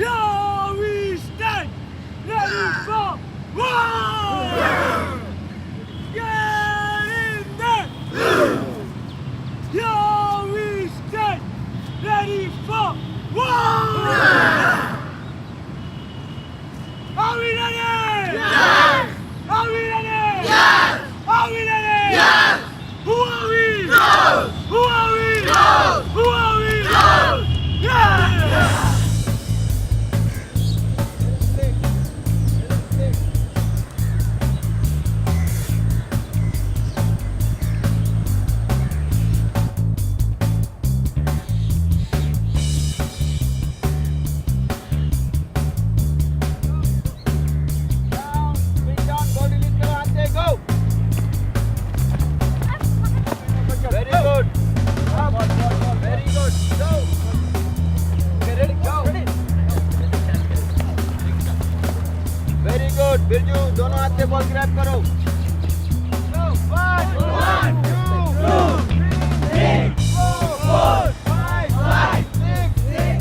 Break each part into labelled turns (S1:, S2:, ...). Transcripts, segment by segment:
S1: Here we stand, ready for war! Get in there! Here we stand, ready for war! Are we ready? Yes! Are we ready? Yes! Are we ready? Yes! Who are we? No! Who are we? No! Who are we? No! Yes!
S2: Birju दोनों हाथ से ball grab करो। 1 2 3 4 5 6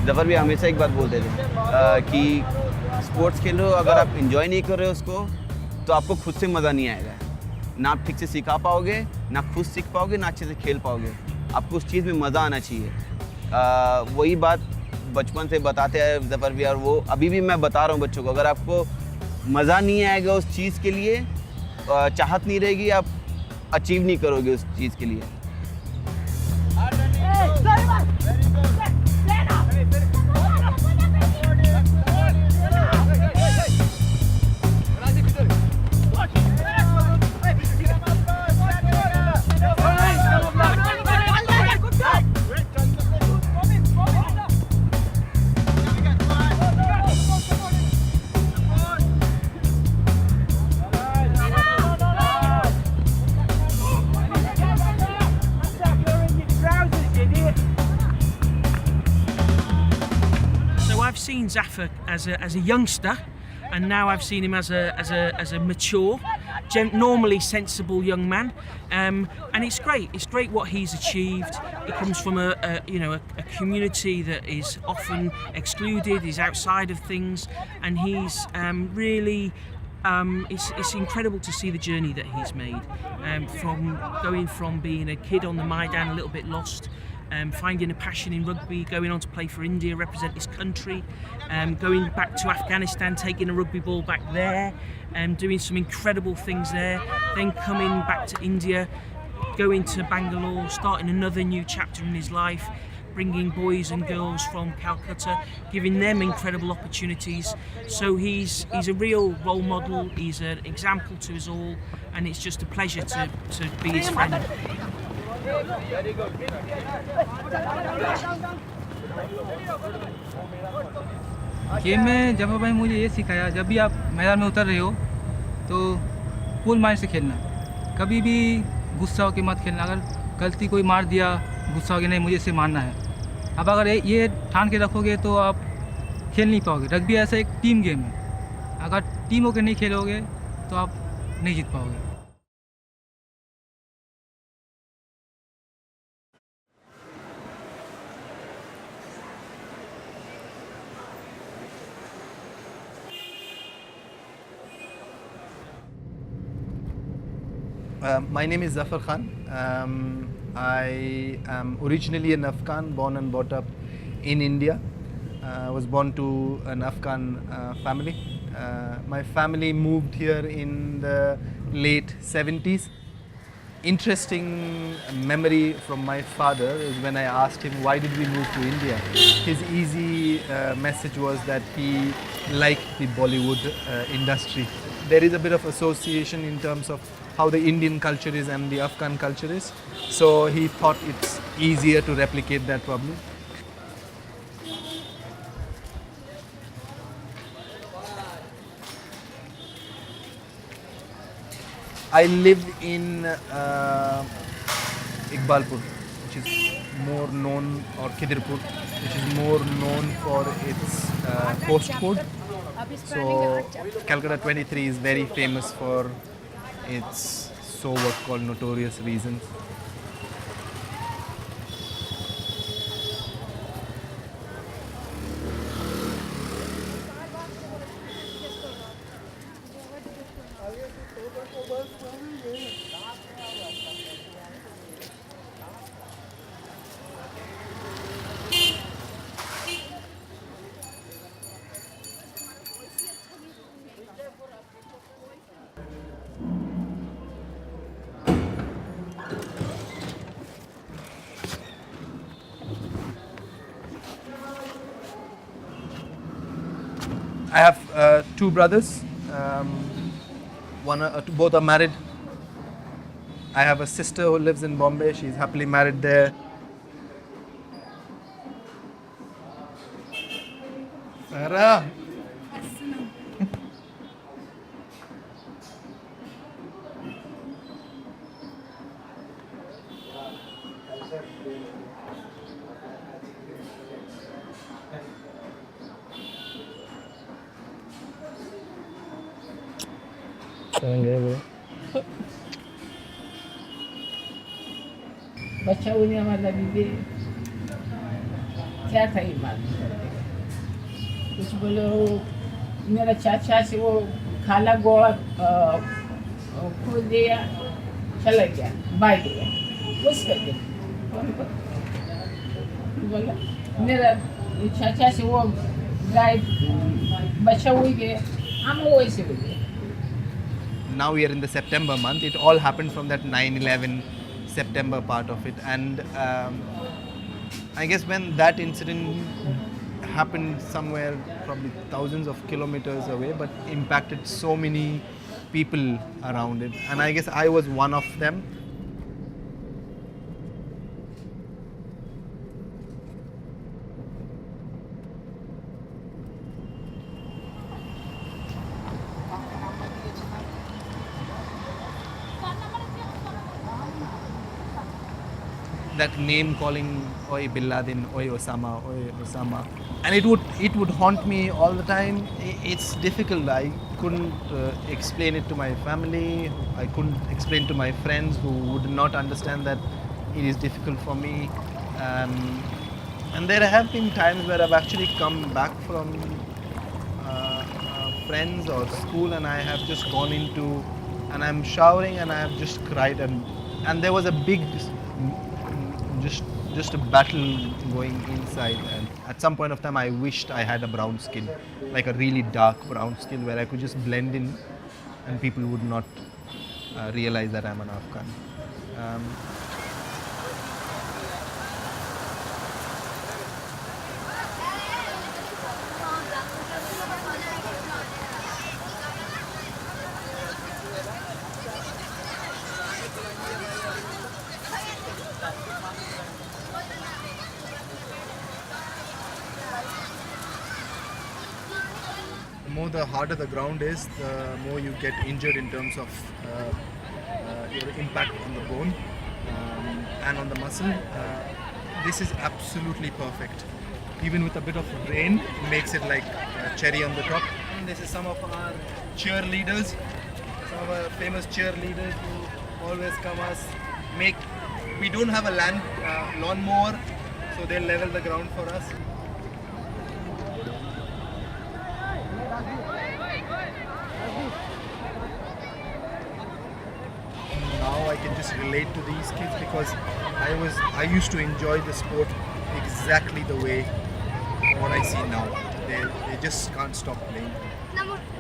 S3: जफर भी हमेशा एक बात बोलते थे कि स्पोर्ट्स खेलो, अगर आप एंजॉय नहीं कर रहे हो उसको तो आपको खुद से मज़ा नहीं आएगा। ना आप ठीक से सिखा पाओगे, ना खुद सीख पाओगे, ना अच्छे से खेल पाओगे। आपको उस चीज़ में मज़ा आना चाहिए। वही बात बचपन से बताते हैं जफर भी, और वो अभी भी मैं बता रहा हूँ बच्चों को, अगर आपको मज़ा नहीं आएगा उस चीज़ के लिए, चाहत नहीं रहेगी, आप अचीव नहीं करोगे उस चीज़ के लिए।
S4: I've seen Zaffar as a youngster, and now I've seen him as a mature, normally sensible young man, and it's great. It's great what he's achieved. He comes from a community that is often excluded, is outside of things, and he's really. It's incredible to see the journey that he's made, from going from being a kid on the Maidan, a little bit lost, finding a passion in rugby, going on to play for India, represent his country, going back to Afghanistan, taking a rugby ball back there, doing some incredible things there, then coming back to India, going to Bangalore, starting another new chapter in his life, bringing boys and girls from Calcutta, giving them incredible opportunities. So he's a real role model, he's an example to us all, and it's just a pleasure to be his friend.
S5: Game में जफर भाई मुझे ये सिखाया, जब भी आप मैदान में उतर रहे हो तो कूल माइंड से खेलना, कभी भी गुस्सा होकर मत खेलना। अगर गलती कोई मार दिया, गुस्सा हो गया, नहीं मुझे इसे मारना है, अब अगर ये ठान के रखोगे तो आप खेल नहीं पाओगे। रग्बी ऐसा एक टीम गेम है, अगर टीम होकर नहीं खेलोगे तो आप नहीं जीत पाओगे।
S6: My name is Zaffar Khan. I am originally an Afghan, born and brought up in India. I was born to an Afghan family. My family moved here in the late 70s. Interesting memory from my father is when I asked him why did we move to India. His easy message was that he liked the Bollywood industry. There is a bit of association in terms of how the Indian culture is and the Afghan culture is. So he thought it's easier to replicate that probably. I lived in Iqbalpur, which is more known, or Khidirpur, which is more known for its postcode. So Calcutta 23 is very famous for its so what called notorious reasons. I have two brothers. Both are married. I have a sister who lives in Bombay. She's happily married there. Sarah.
S7: बच्चा उन्हें हमारा दीदी क्या था ये बात कुछ बोलो मेरा चाचा से वो खाला गोला खोल दिया चला गया बाई गया बस कर दिया बोला मेरा चाचा से वो गाय बच्चा हुई गया हम वैसे हो गए.
S6: Now we are in the September month. It all happened from that 9/11 September part of it, and I guess when that incident happened somewhere probably thousands of kilometers away, but impacted so many people around it, and I guess I was one of them. That name calling, oi Bin Laden, oi Osama, and it would haunt me all the time. It's difficult. I couldn't explain it to my family. I couldn't explain to my friends who would not understand that it is difficult for me. And there have been times where I've actually come back from friends or school, and I have just gone into, and I'm showering, and I have just cried, and there was a big just a battle going inside, and at some point of time I wished I had a brown skin, like a really dark brown skin where I could just blend in and people would not realize that I'm an Afghan. The harder the ground is, the more you get injured in terms of your impact on the bone and on the muscle. This is absolutely perfect. Even with a bit of rain, it makes it like a cherry on the top. And this is some of our cheerleaders, some of our famous cheerleaders who always come us make. We don't have a lawnmower, so they level the ground for us. Now I can just relate to these kids because I used to enjoy the sport exactly the way what I see now. They just can't stop playing.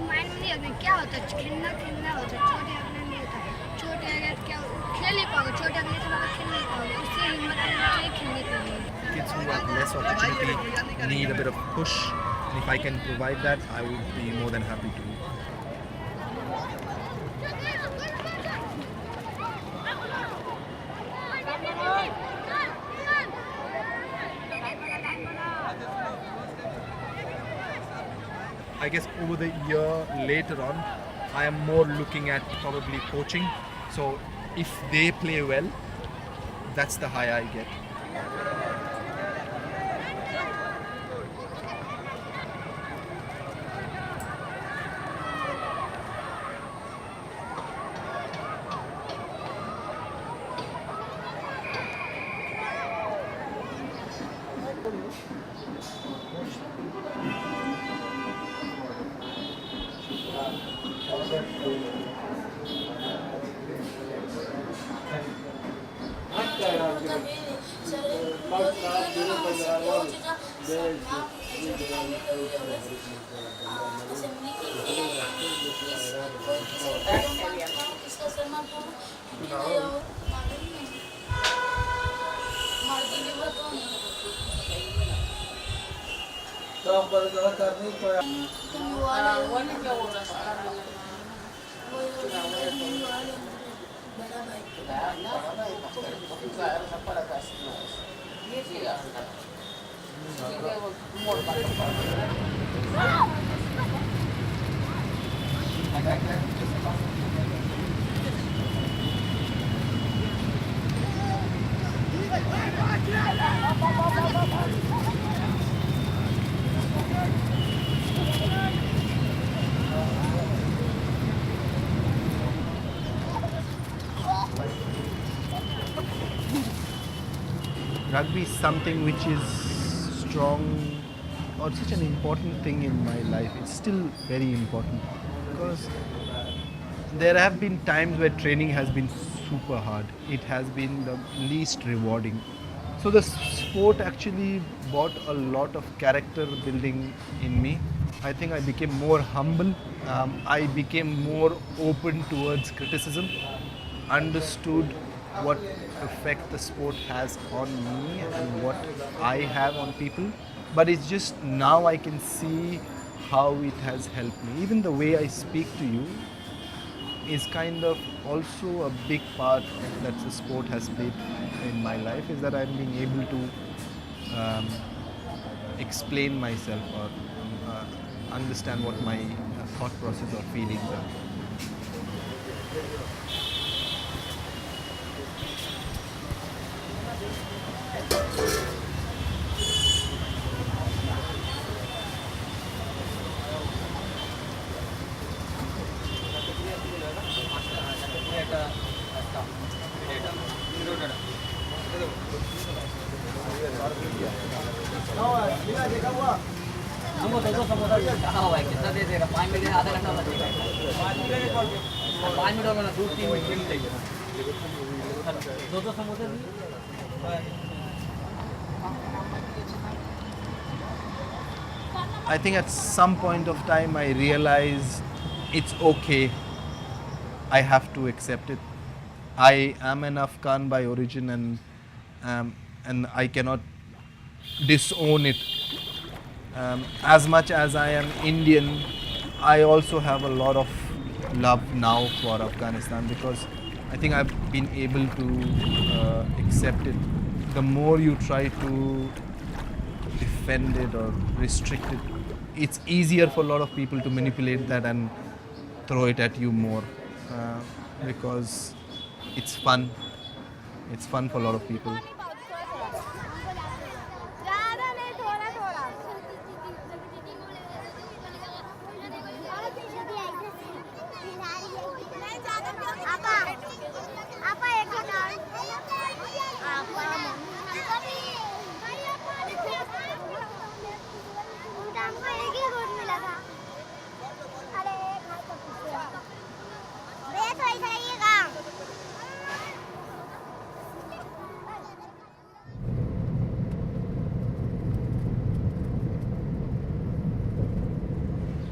S8: Mind में नहीं होता क्या होता है खेलना होता है छोटे अपने नहीं होता छोटे अगर क्या खेल नहीं पाओगे छोटे अपने से बाहर खेल नहीं पाओगे उससे हिम्मत आनी चाहिए खेलने के लिए.
S6: Kids who have less opportunity need a bit of push, and if I can provide that, I would be more than happy to. I guess over the year later on, I am more looking at probably coaching. So if they play well, that's the high I get. Rugby is something which is strong or such an important thing in my life. It's still very important because there have been times where training has been super hard. It has been the least rewarding. So the sport actually brought a lot of character building in me. I think I became more humble. I became more open towards criticism, understood what effect the sport has on me and what I have on people. But it's just now I can see how it has helped me. Even the way I speak to you is kind of also a big part that the sport has played in my life, is that I'm being able to explain myself or understand what my thought process or feelings are. I think at some point of time I realized it's okay. I have to accept it. I am an Afghan by origin, and I cannot disown it. As much as I am Indian, I also have a lot of love now for Afghanistan because I think I've been able to accept it. The more you try to defend it or restrict it, it's easier for a lot of people to manipulate that and throw it at you more because it's fun. It's fun for a lot of people.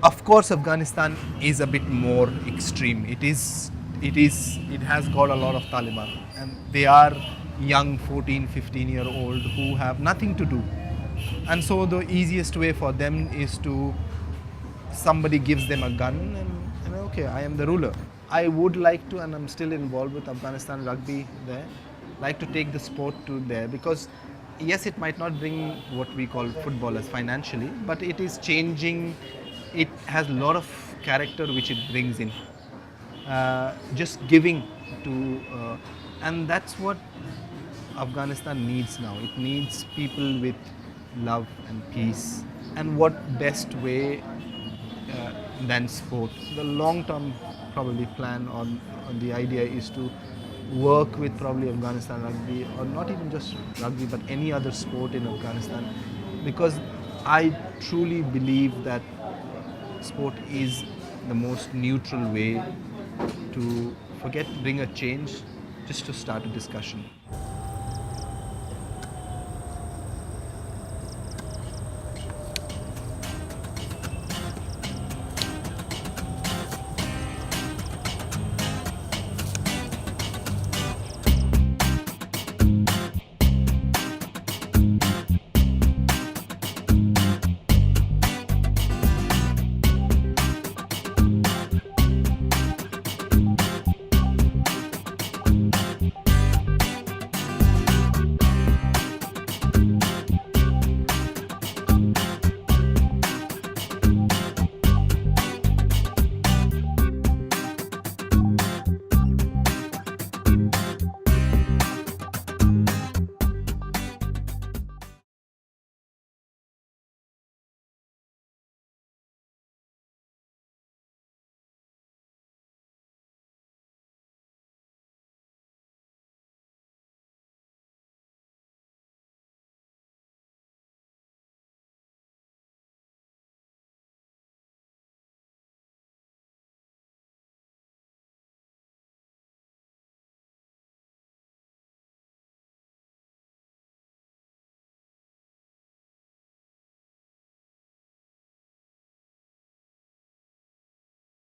S6: Of course, Afghanistan is a bit more extreme. It has got a lot of Taliban, and they are young 14, 15-year-old who have nothing to do. And so the easiest way for them is to, somebody gives them a gun and okay, I am the ruler. I would like to, and I'm still involved with Afghanistan Rugby there, like to take the sport to there because yes, it might not bring what we call footballers financially, but it is changing. It has a lot of character which it brings in. Just giving to, and that's what Afghanistan needs now. It needs people with love and peace. And what best way than sport? The long-term probably plan on the idea is to work with probably Afghanistan Rugby, or not even just rugby, but any other sport in Afghanistan, because I truly believe that sport is the most neutral way to bring a change, just to start a discussion.